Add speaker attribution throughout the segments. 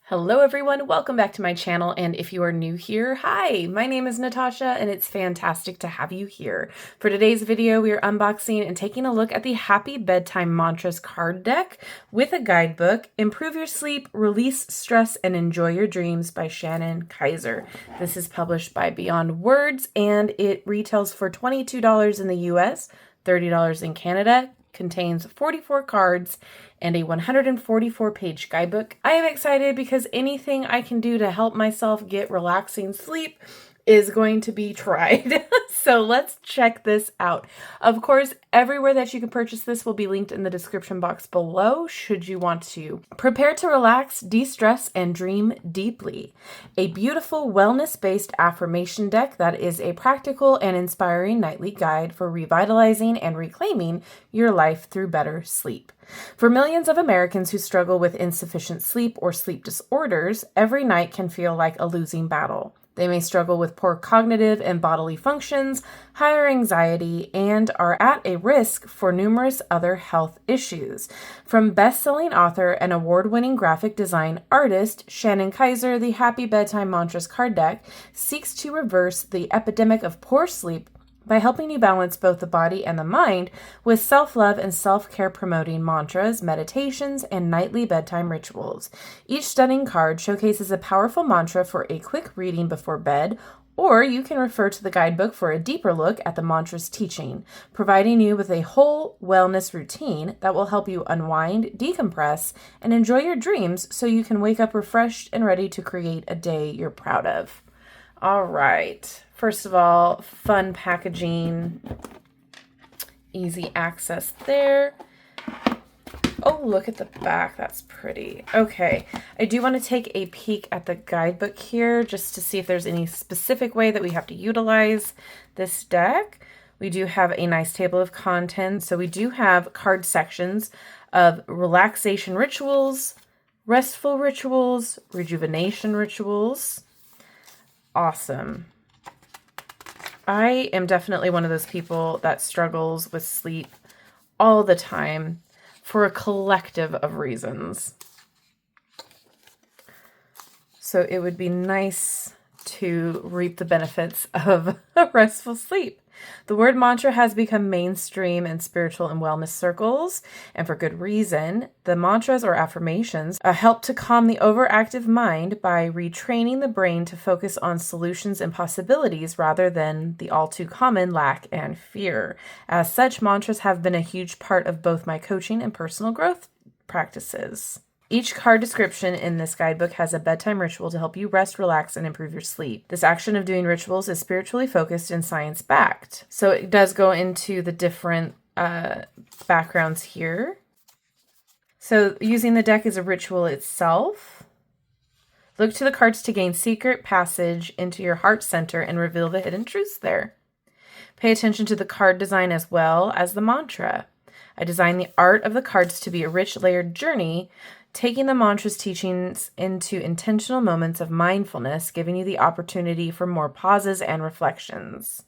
Speaker 1: Hello everyone, welcome back to my channel, and if you are new here, hi, my name is Natasha and it's fantastic to have you here. For today's video, we are unboxing and taking a look at the Happy Bedtime Mantras card deck with a guidebook, Improve Your Sleep, Release Stress, and Enjoy Your Dreams by Shannon Kaiser. This is published by Beyond Words and it retails for $22 in the US, $30 in Canada, contains 44 cards and a 144-page guidebook. I am excited because anything I can do to help myself get relaxing sleep is going to be tried. So let's check this out. Of course, everywhere that you can purchase this will be linked in the description box below should you want to. Prepare to relax, de-stress, and dream deeply. A beautiful wellness-based affirmation deck that is a practical and inspiring nightly guide for revitalizing and reclaiming your life through better sleep. For millions of Americans who struggle with insufficient sleep or sleep disorders, every night can feel like a losing battle. They may struggle with poor cognitive and bodily functions, higher anxiety, and are at a risk for numerous other health issues. From best-selling author and award-winning graphic design artist Shannon Kaiser, the Happy Bedtime Mantras card deck seeks to reverse the epidemic of poor sleep by helping you balance both the body and the mind with self-love and self-care promoting mantras, meditations, and nightly bedtime rituals. Each stunning card showcases a powerful mantra for a quick reading before bed, or you can refer to the guidebook for a deeper look at the mantra's teaching, providing you with a whole wellness routine that will help you unwind, decompress, and enjoy your dreams so you can wake up refreshed and ready to create a day you're proud of. All right. First of all, fun packaging, easy access there. Oh, look at the back. That's pretty. Okay. I do want to take a peek at the guidebook here just to see if there's any specific way that we have to utilize this deck. We do have a nice table of contents. So we do have card sections of relaxation rituals, restful rituals, rejuvenation rituals. Awesome. I am definitely one of those people that struggles with sleep all the time for a collective of reasons. So it would be nice to reap the benefits of a restful sleep. The word mantra has become mainstream in spiritual and wellness circles, and for good reason. The mantras or affirmations help to calm the overactive mind by retraining the brain to focus on solutions and possibilities rather than the all too common lack and fear. As such, mantras have been a huge part of both my coaching and personal growth practices. Each card description in this guidebook has a bedtime ritual to help you rest, relax, and improve your sleep. This action of doing rituals is spiritually focused and science-backed. So it does go into the different backgrounds here. So using the deck as a ritual itself, look to the cards to gain secret passage into your heart center and reveal the hidden truths there. Pay attention to the card design as well as the mantra. I designed the art of the cards to be a rich, layered journey, taking the mantra's teachings into intentional moments of mindfulness, giving you the opportunity for more pauses and reflections.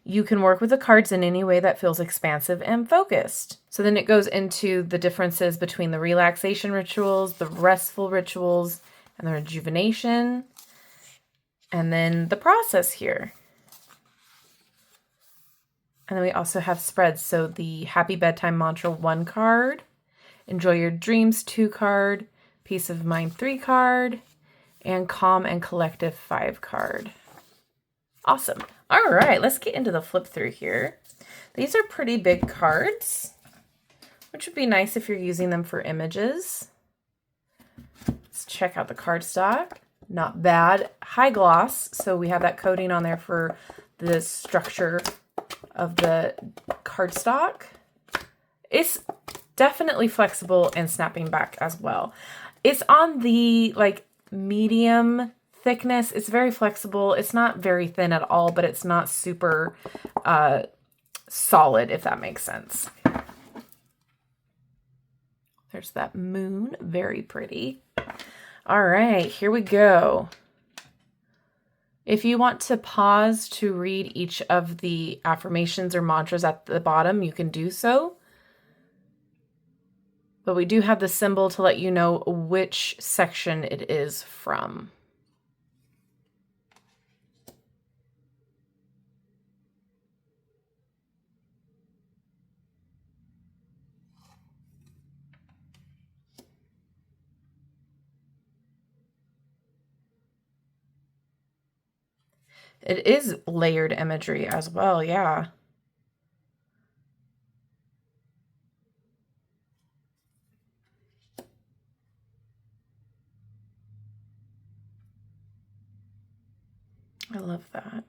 Speaker 1: You can work with the cards in any way that feels expansive and focused. So then it goes into the differences between the relaxation rituals, the restful rituals, and the rejuvenation, and then the process here. And then we also have spreads. So the Happy Bedtime Mantra 1 card, Enjoy Your Dreams 2 card, Peace of Mind 3 card, and Calm and Collective 5 card. Awesome. All right, let's get into the flip through here. These are pretty big cards, which would be nice if you're using them for images. Let's check out the cardstock. Not bad. High gloss, so we have that coating on there for the structure of the cardstock. It's definitely flexible and snapping back as well. It's on the medium thickness. It's very flexible. It's not very thin at all, but it's not super solid, if that makes sense. There's that moon. Very pretty. All right, here we go. If you want to pause to read each of the affirmations or mantras at the bottom, you can do so. But we do have the symbol to let you know which section it is from. It is layered imagery as well, yeah. I love that.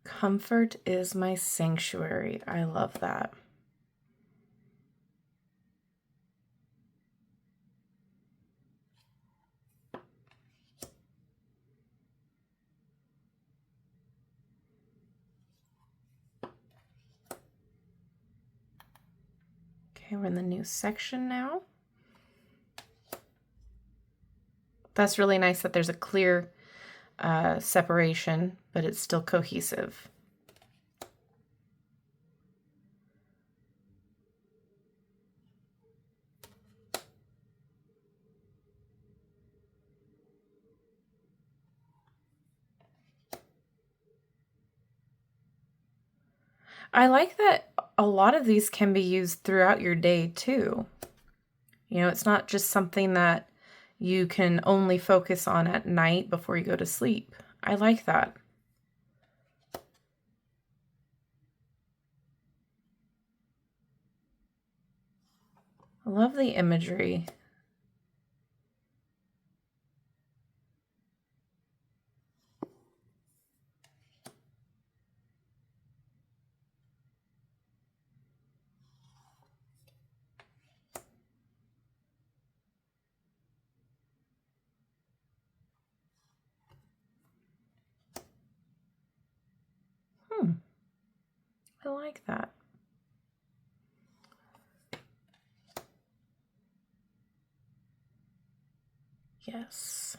Speaker 1: Comfort is my sanctuary. I love that. Okay, we're in the new section now. That's really nice that there's a clear separation, but it's still cohesive. I like that a lot of these can be used throughout your day too. You know, it's not just something that you can only focus on at night before you go to sleep. I like that. I love the imagery. I like that. Yes.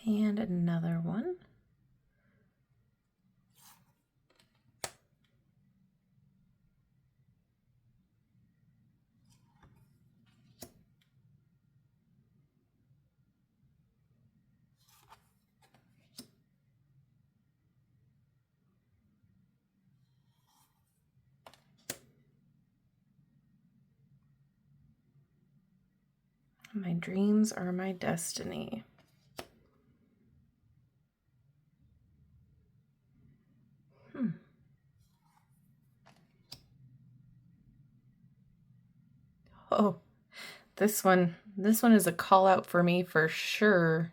Speaker 1: And another one. My dreams are my destiny. Oh, this one is a call out for me for sure.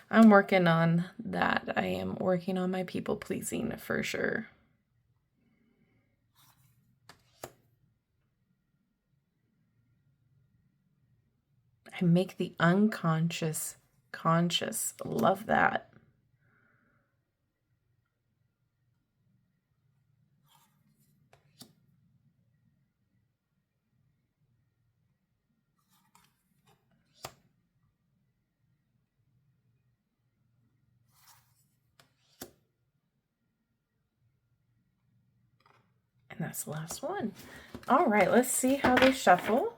Speaker 1: I'm working on that. I am working on my people pleasing for sure. I make the unconscious conscious. Love that. And that's the last one. All right, let's see how they shuffle.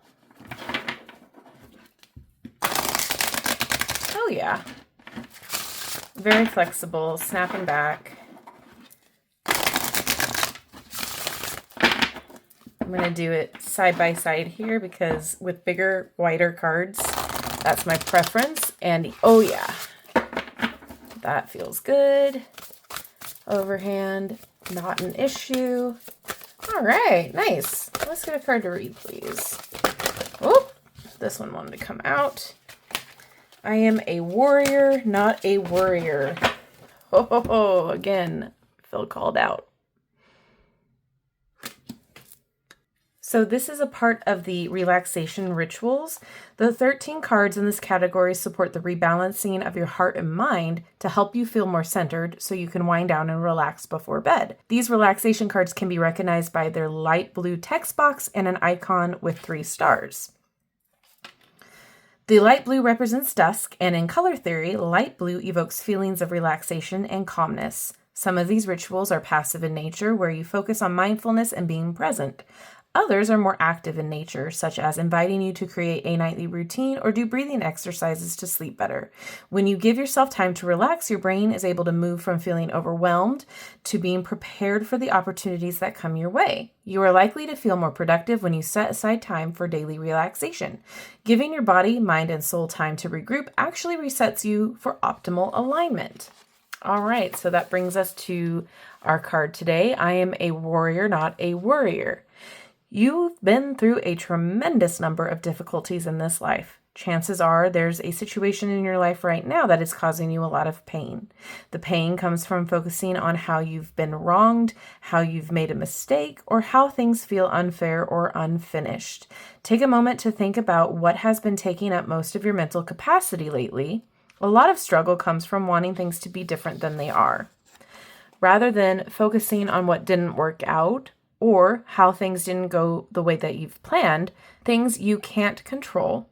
Speaker 1: Oh yeah. Very flexible, snapping back. I'm going to do it side by side here because with bigger, wider cards, that's my preference. And oh yeah, that feels good. Overhand, not an issue. All right, nice. Let's get a card to read, please. Oh, this one wanted to come out. I am a warrior, not a worrier. Oh, again, feel called out. So this is a part of the relaxation rituals. The 13 cards in this category support the rebalancing of your heart and mind to help you feel more centered so you can wind down and relax before bed. These relaxation cards can be recognized by their light blue text box and an icon with 3 stars. The light blue represents dusk, and in color theory, light blue evokes feelings of relaxation and calmness. Some of these rituals are passive in nature, where you focus on mindfulness and being present. Others are more active in nature, such as inviting you to create a nightly routine or do breathing exercises to sleep better. When you give yourself time to relax, your brain is able to move from feeling overwhelmed to being prepared for the opportunities that come your way. You are likely to feel more productive when you set aside time for daily relaxation. Giving your body, mind, and soul time to regroup actually resets you for optimal alignment. All right, so that brings us to our card today. I am a warrior, not a worrier. You've been through a tremendous number of difficulties in this life. Chances are there's a situation in your life right now that is causing you a lot of pain. The pain comes from focusing on how you've been wronged, how you've made a mistake, or how things feel unfair or unfinished. Take a moment to think about what has been taking up most of your mental capacity lately. A lot of struggle comes from wanting things to be different than they are. Rather than focusing on what didn't work out, or how things didn't go the way that you've planned, things you can't control,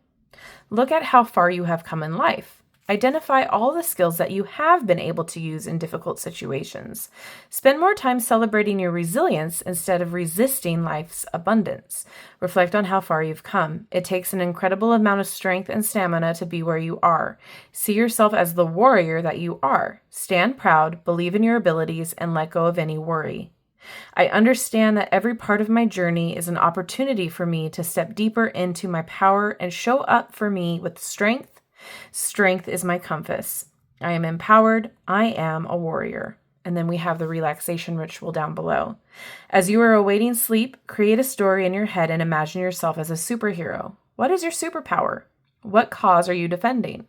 Speaker 1: look at how far you have come in life. Identify all the skills that you have been able to use in difficult situations. Spend more time celebrating your resilience instead of resisting life's abundance. Reflect on how far you've come. It takes an incredible amount of strength and stamina to be where you are. See yourself as the warrior that you are. Stand proud, believe in your abilities, and let go of any worry. I understand that every part of my journey is an opportunity for me to step deeper into my power and show up for me with strength. Strength is my compass. I am empowered. I am a warrior. And then we have the relaxation ritual down below. As you are awaiting sleep, create a story in your head and imagine yourself as a superhero. What is your superpower? What cause are you defending?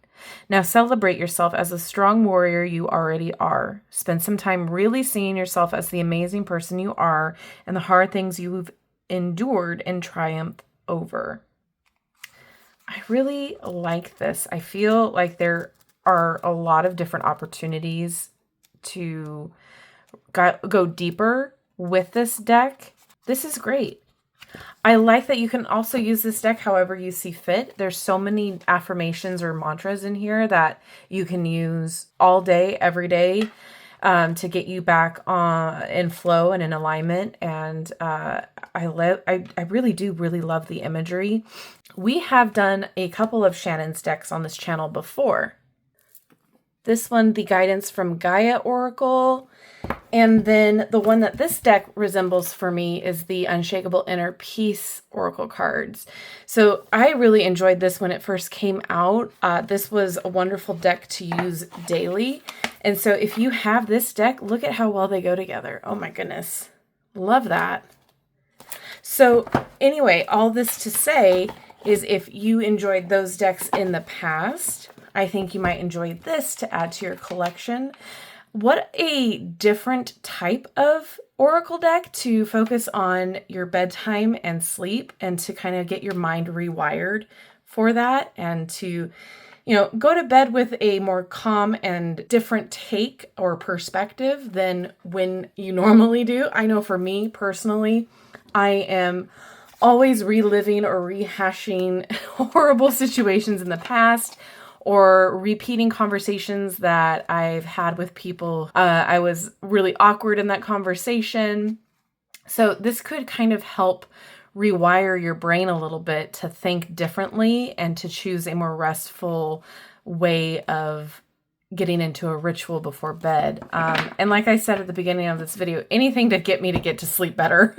Speaker 1: Now celebrate yourself as the strong warrior you already are. Spend some time really seeing yourself as the amazing person you are and the hard things you've endured and triumphed over. I really like this. I feel like there are a lot of different opportunities to go deeper with this deck. This is great. I like that you can also use this deck however you see fit. There's so many affirmations or mantras in here that you can use all day, every day, to get you back in flow and in alignment. And I really do love the imagery. We have done a couple of Shannon's decks on this channel before. This one, the guidance from Gaia Oracle. And then the one that this deck resembles for me is the Unshakable Inner Peace Oracle cards. So I really enjoyed this when it first came out. This was a wonderful deck to use daily. And so if you have this deck, look at how well they go together. Oh my goodness. Love that. So anyway, all this to say is if you enjoyed those decks in the past, I think you might enjoy this to add to your collection. What a different type of oracle deck to focus on your bedtime and sleep and to kind of get your mind rewired for that and to, go to bed with a more calm and different take or perspective than when you normally do. I know for me personally, I am always reliving or rehashing horrible situations in the past or repeating conversations that I've had with people. I was really awkward in that conversation. So this could kind of help rewire your brain a little bit to think differently and to choose a more restful way of getting into a ritual before bed. And like I said at the beginning of this video, anything to get me to get to sleep better.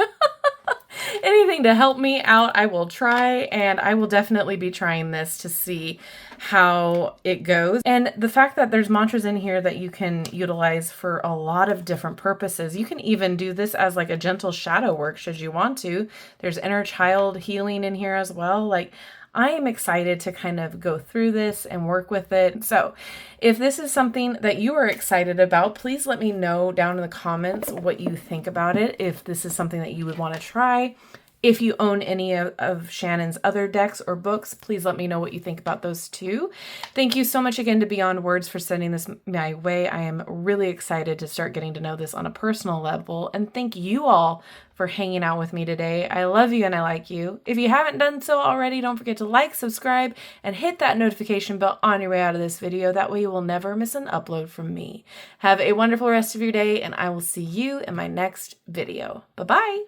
Speaker 1: Anything to help me out, I will try, and I will definitely be trying this to see how it goes. And the fact that there's mantras in here that you can utilize for a lot of different purposes. You can even do this as like a gentle shadow work should you want to. There's inner child healing in here as well. Like, I am excited to kind of go through this and work with it. So if this is something that you are excited about, please let me know down in the comments what you think about it. If this is something that you would want to try. If you own any of Shannon's other decks or books, please let me know what you think about those too. Thank you so much again to Beyond Words for sending this my way. I am really excited to start getting to know this on a personal level. And thank you all for hanging out with me today. I love you and I like you. If you haven't done so already, don't forget to like, subscribe, and hit that notification bell on your way out of this video. That way you will never miss an upload from me. Have a wonderful rest of your day, and I will see you in my next video. Bye-bye.